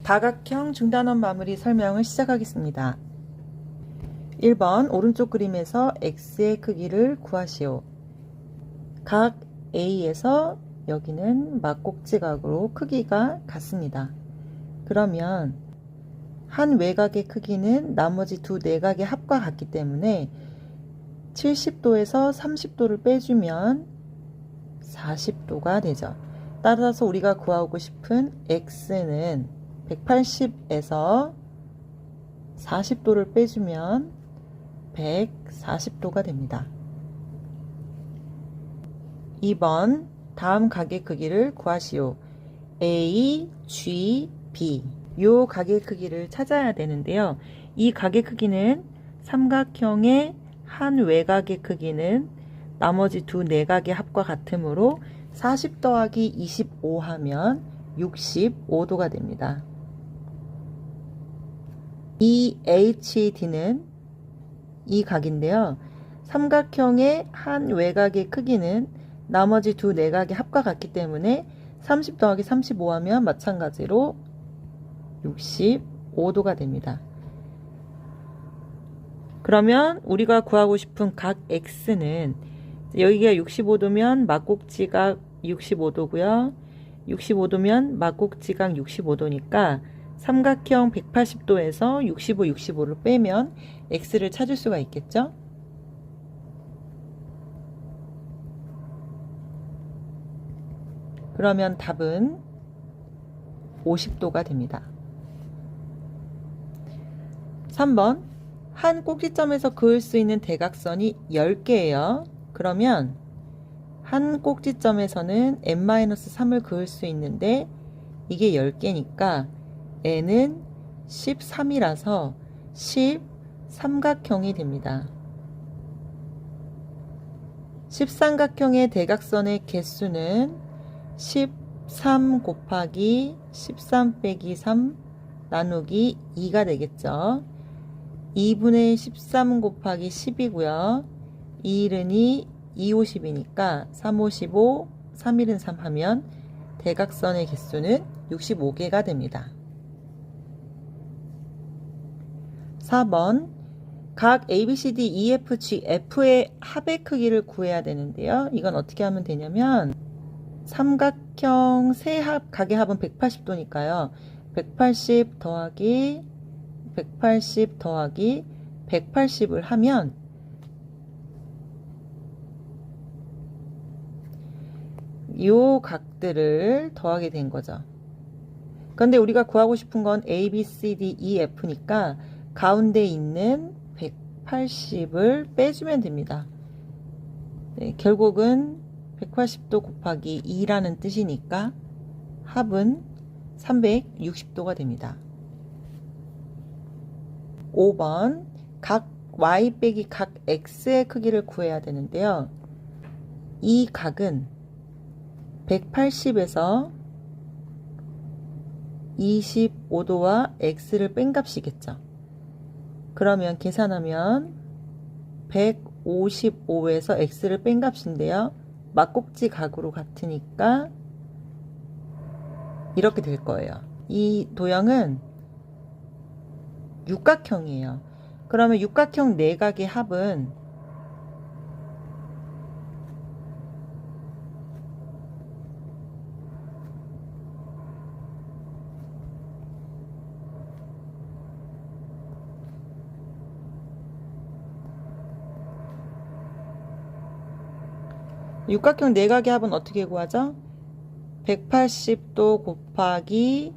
다각형 중단원 마무리 설명을 시작하겠습니다. 1번 오른쪽 그림에서 x의 크기를 구하시오. 각 A에서 여기는 막곡지각으로 크기가 같습니다. 그러면 한 외곽의 크기는 나머지 두 내각의 합과 같기 때문에 70도에서 30도를 빼주면 40도가 되죠. 따라서 우리가 구하고 싶은 x는 180에서 40도를 빼주면 140도가 됩니다. 2번 다음 각의 크기를 구하시오. A, G, B 요 각의 크기를 찾아야 되는데요. 이 각의 크기는 삼각형의 한 외곽의 크기는 나머지 두 내각의 합과 같으므로 40 더하기 25 하면 65도가 됩니다. 이 HD는 이 각인데요. 삼각형의 한 외곽의 크기는 나머지 두 내각의 합과 같기 때문에 30 더하기 35 하면 마찬가지로 65도가 됩니다. 그러면 우리가 구하고 싶은 각 X는 여기가 65도면 막곡지각 65도고요. 65도면 막곡지각 65도니까 삼각형 180도에서 65, 65를 빼면 X를 찾을 수가 있겠죠? 그러면 답은 50도가 됩니다. 3번 한 꼭지점에서 그을 수 있는 대각선이 10개예요. 그러면 한 꼭지점에서는 n-3을 그을 수 있는데 이게 10개니까 n은 13이라서 13각형이 됩니다. 10삼각형의 대각선의 개수는 13 곱하기 13 빼기 3 나누기 2가 되겠죠. 2분의 13 곱하기 10이고요. 2일은 2, 2, 50이니까 3, 55, 3, 1은 3 하면 대각선의 개수는 65개가 됩니다. 4번 각 ABCD, EFG, F의 합의 크기를 구해야 되는데요. 이건 어떻게 하면 되냐면 삼각형 세 각의 합은 180도니까요. 180 더하기 180 더하기 180을 하면 요 각들을 더하게 된 거죠. 그런데 우리가 구하고 싶은 건 A, B, C, D, E, F니까 가운데 있는 180을 빼주면 됩니다. 네, 결국은 180도 곱하기 2라는 뜻이니까 합은 360도가 됩니다. 5번 각 Y 빼기 각 X의 크기를 구해야 되는데요. 이 각은 180에서 25도와 X를 뺀 값이겠죠. 그러면 계산하면 155에서 X를 뺀 값인데요. 막곡지 각으로 같으니까 이렇게 될 거예요. 이 도형은 육각형이에요. 그러면 육각형 내각의 합은 육각형 내각의 합은 어떻게 구하죠? 180도 곱하기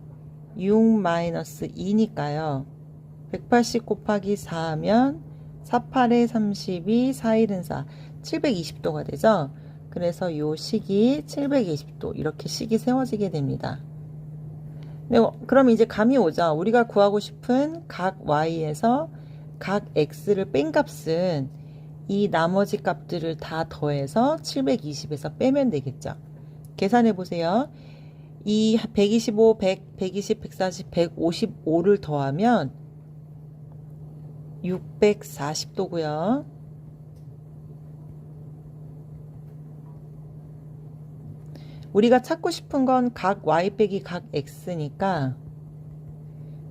6-2니까요. 180 곱하기 4 하면 4, 8에 32, 4, 1은 4, 720도가 되죠. 그래서 요 식이 720도 이렇게 식이 세워지게 됩니다. 네, 그럼 이제 감이 오죠. 우리가 구하고 싶은 각 Y에서 각 X를 뺀 값은 이 나머지 값들을 다 더해서 720에서 빼면 되겠죠. 계산해 보세요. 이 125, 100, 120, 140, 155를 더하면 640도고요. 우리가 찾고 싶은 건 각 y 빼기 각 x니까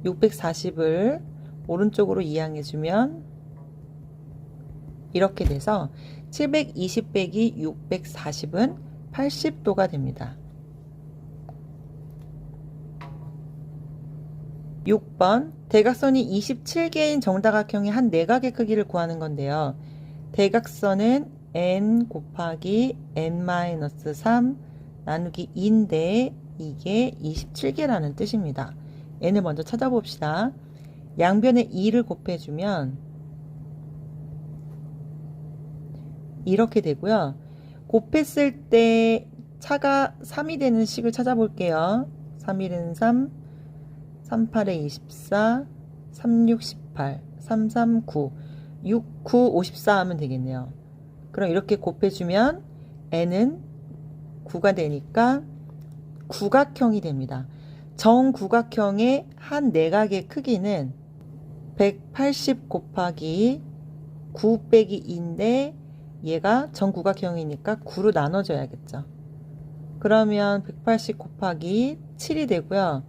640을 오른쪽으로 이항해주면 이렇게 돼서 720 빼기 640은 80도가 됩니다. 6번 대각선이 27개인 정다각형의 한 내각의 크기를 구하는 건데요. 대각선은 n 곱하기 n-3 나누기 2인데 이게 27개라는 뜻입니다. n을 먼저 찾아봅시다. 양변에 2를 곱해주면 이렇게 되고요. 곱했을 때 차가 3이 되는 식을 찾아볼게요. 3일은 3, 38에 24, 36, 18, 33, 9, 6, 9, 54 하면 되겠네요. 그럼 이렇게 곱해주면 n은 9가 되니까 구각형이 됩니다. 정구각형의 한 내각의 크기는 180 곱하기 9 빼기 2인데 얘가 정구각형이니까 9로 나눠줘야겠죠. 그러면 180 곱하기 7이 되고요.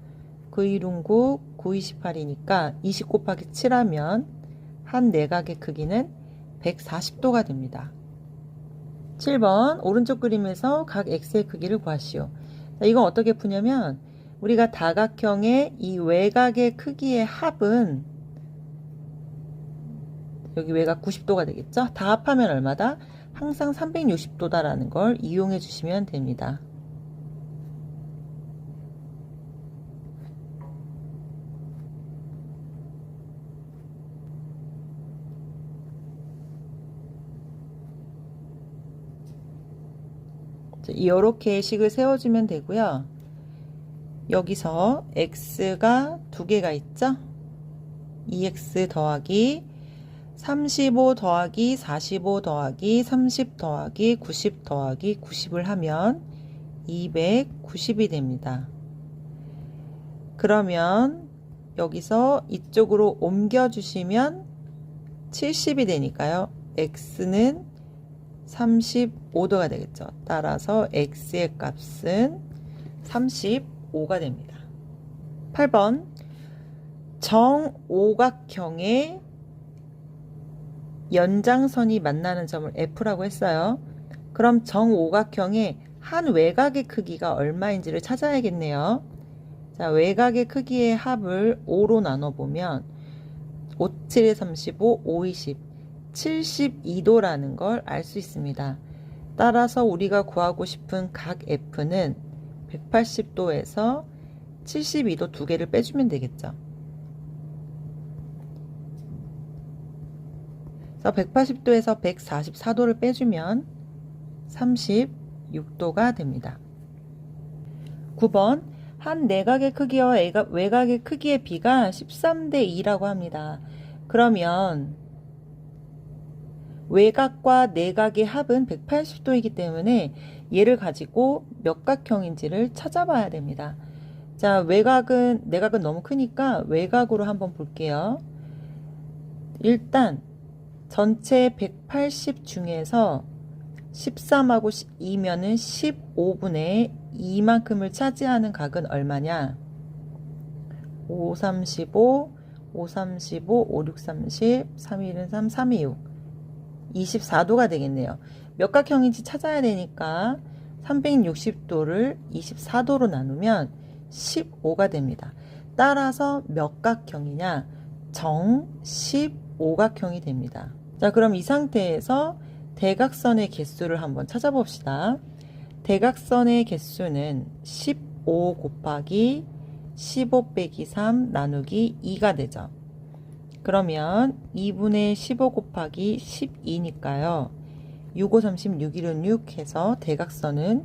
9, 1은 9, 9, 28이니까 20 곱하기 7하면 한 내각의 크기는 140도가 됩니다. 7번 오른쪽 그림에서 각 x의 크기를 구하시오. 자, 이건 어떻게 푸냐면 우리가 다각형의 이 외곽의 크기의 합은 여기 외곽 90도가 되겠죠? 다 합하면 얼마다? 항상 360도다라는 걸 이용해 주시면 됩니다. 이렇게 식을 세워주면 되고요. 여기서 x가 두 개가 있죠? 2x 더하기 35 더하기 45 더하기 30 더하기 90 더하기 90을 하면 290이 됩니다. 그러면 여기서 이쪽으로 옮겨주시면 70이 되니까요. x는 35도가 되겠죠. 따라서 x의 값은 35가 됩니다. 8번 정오각형의 연장선이 만나는 점을 F라고 했어요. 그럼 정오각형의 한 외곽의 크기가 얼마인지를 찾아야겠네요. 자, 외곽의 크기의 합을 5로 나눠보면 5, 7에 35, 5, 20, 72도라는 걸 알 수 있습니다. 따라서 우리가 구하고 싶은 각 F는 180도에서 72도 두 개를 빼주면 되겠죠. 그래서 180도에서 144도를 빼주면 36도가 됩니다. 9번 한 내각의 크기와 외곽의 크기의 비가 13대 2라고 합니다. 그러면 외곽과 내각의 합은 180도이기 때문에 얘를 가지고 몇 각형인지를 찾아봐야 됩니다. 자, 내각은 너무 크니까 외곽으로 한번 볼게요. 일단 전체 180 중에서 13하고 2면은 15분의 2만큼을 차지하는 각은 얼마냐? 5, 35, 5, 35, 5, 6, 30, 3, 1은 3, 3, 2, 6. 24도가 되겠네요. 몇 각형인지 찾아야 되니까 360도를 24도로 나누면 15가 됩니다. 따라서 몇 각형이냐? 정 15각형이 됩니다. 자, 그럼 이 상태에서 대각선의 개수를 한번 찾아봅시다. 대각선의 개수는 15 곱하기 15 빼기 3 나누기 2가 되죠. 그러면 2분의 15 곱하기 12니까요. 6, 5, 30, 6, 1은 6 해서 대각선은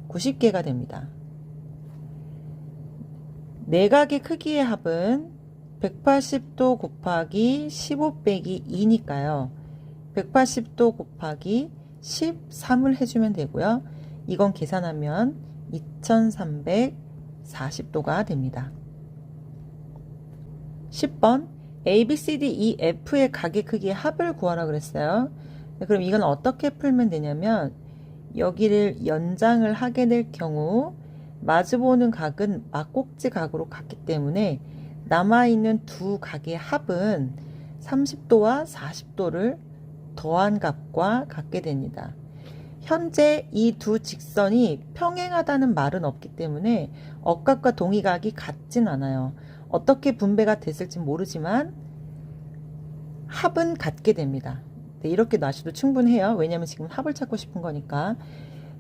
90개가 됩니다. 내각의 크기의 합은 180도 곱하기 15 빼기 2니까요. 180도 곱하기 13을 해주면 되고요. 이건 계산하면 2340도가 됩니다. 10번 A, B, C, D, E, F의 각의 크기의 합을 구하라 그랬어요. 그럼 이건 어떻게 풀면 되냐면 여기를 연장을 하게 될 경우 마주보는 각은 막꼭지 각으로 같기 때문에 남아있는 두 각의 합은 30도와 40도를 더한 값과 같게 됩니다. 현재 이 두 직선이 평행하다는 말은 없기 때문에 억각과 동의각이 같진 않아요. 어떻게 분배가 됐을지 모르지만 합은 같게 됩니다. 네, 이렇게 놔셔도 충분해요. 왜냐하면 지금 합을 찾고 싶은 거니까.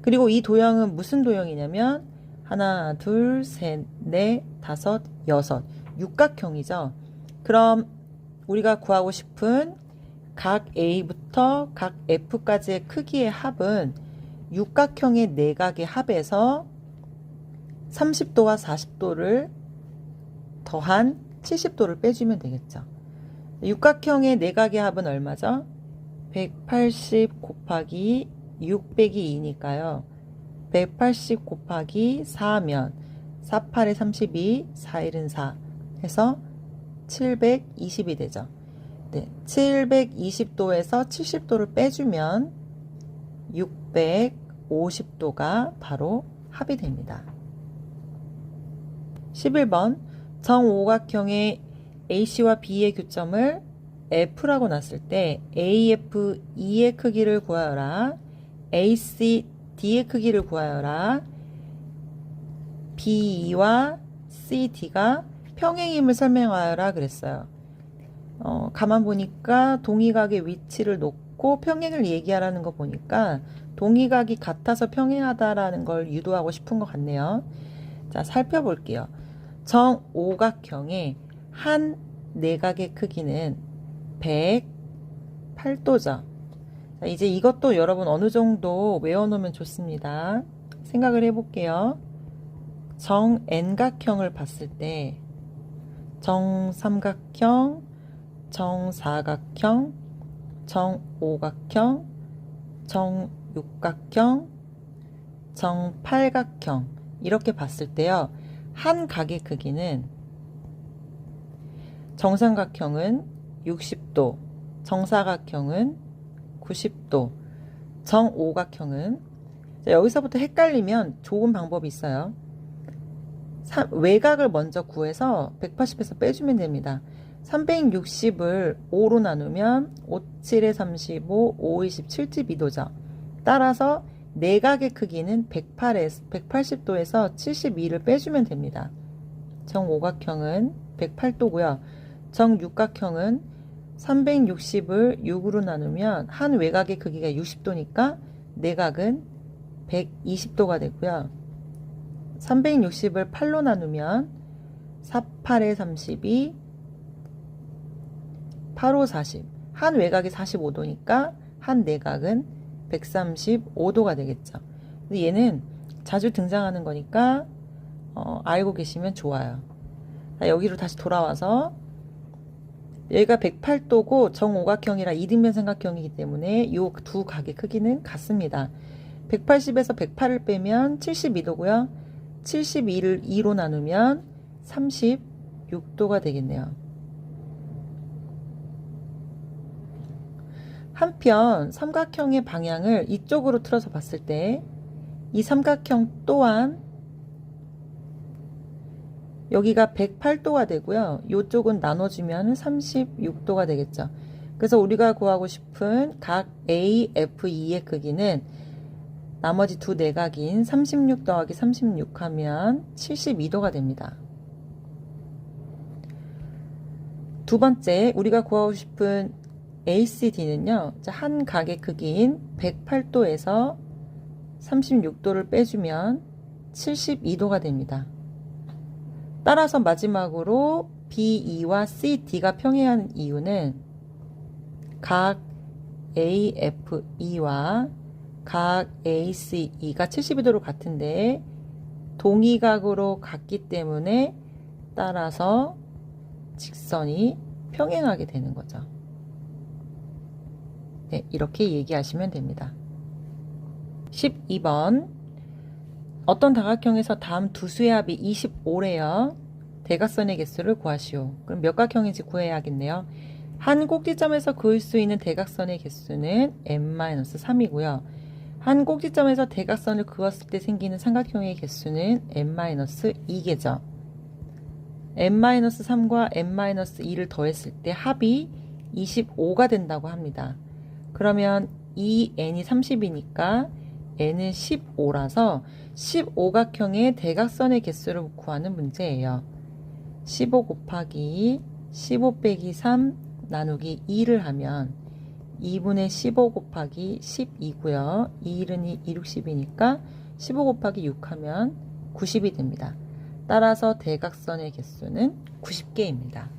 그리고 이 도형은 무슨 도형이냐면 하나, 둘, 셋, 넷, 다섯, 여섯. 육각형이죠. 그럼 우리가 구하고 싶은 각 A부터 각 F까지의 크기의 합은 육각형의 내각의 합에서 30도와 40도를 더한 70도를 빼주면 되겠죠. 육각형의 내각의 합은 얼마죠? 180 곱하기 6 빼기 2니까요. 180 곱하기 4면 4, 8에 32, 4, 1은 4 해서 720이 되죠. 네, 720도에서 70도를 빼주면 650도가 바로 합이 됩니다. 11번 정오각형의 AC와 B의 교점을 F라고 놨을 때 AF, E의 크기를 구하여라. AC, D의 크기를 구하여라. BE와 CD가 평행임을 설명하여라 그랬어요. 가만 보니까 동의각의 위치를 놓고 평행을 얘기하라는 거 보니까 동의각이 같아서 평행하다라는 걸 유도하고 싶은 것 같네요. 자, 살펴볼게요. 정오각형의 한 내각의 크기는 108도죠. 자, 이제 이것도 여러분 어느 정도 외워놓으면 좋습니다. 생각을 해볼게요. 정N각형을 봤을 때 정삼각형, 정사각형, 정오각형, 정육각형, 정팔각형 이렇게 봤을 때요. 한 각의 크기는 정삼각형은 60도, 정사각형은 90도, 정오각형은 여기서부터 헷갈리면 좋은 방법이 있어요. 외곽을 먼저 구해서 180에서 빼주면 됩니다. 360을 5로 나누면 5, 7에 35, 5, 20, 7.2도죠. 따라서 내각의 크기는 180도에서 72를 빼주면 됩니다. 정오각형은 108도고요. 정육각형은 360을 6으로 나누면 한 외곽의 크기가 60도니까 내각은 120도가 되고요. 360을 8로 나누면 4, 8에 32, 8, 5, 40. 한 외곽이 45도니까 한 내각은 135도가 되겠죠. 얘는 자주 등장하는 거니까 알고 계시면 좋아요. 자, 여기로 다시 돌아와서 여기가 108도고 정오각형이라 이등변 삼각형이기 때문에 이 두 각의 크기는 같습니다. 180에서 108을 빼면 72도고요. 72를 2로 나누면 36도가 되겠네요. 한편 삼각형의 방향을 이쪽으로 틀어서 봤을 때 이 삼각형 또한 여기가 108도가 되고요. 이쪽은 나눠주면 36도가 되겠죠. 그래서 우리가 구하고 싶은 각 A, F, E의 크기는 나머지 두 내각인 36 더하기 36 하면 72도가 됩니다. 두 번째, 우리가 구하고 싶은 ACD는요. 한 각의 크기인 108도에서 36도를 빼주면 72도가 됩니다. 따라서 마지막으로 BE와 CD가 평행하는 이유는 각 AFE와 각 ACE가 72도로 같은데 동의각으로 같기 때문에 따라서 직선이 평행하게 되는 거죠. 네, 이렇게 얘기하시면 됩니다. 12번 어떤 다각형에서 다음 두 수의 합이 25래요. 대각선의 개수를 구하시오. 그럼 몇 각형인지 구해야겠네요. 한 꼭지점에서 그을 수 있는 대각선의 개수는 n-3이고요. 한 꼭지점에서 대각선을 그었을 때 생기는 삼각형의 개수는 n-2개죠. n-3과 n-2를 더했을 때 합이 25가 된다고 합니다. 그러면 이 n이 30이니까 n은 15라서 15각형의 대각선의 개수를 구하는 문제예요. 15 곱하기 15 빼기 3 나누기 2를 하면 2분의 15 곱하기 12고요. 2, 1은 2, 60이니까 15 곱하기 6 하면 90이 됩니다. 따라서 대각선의 개수는 90개입니다.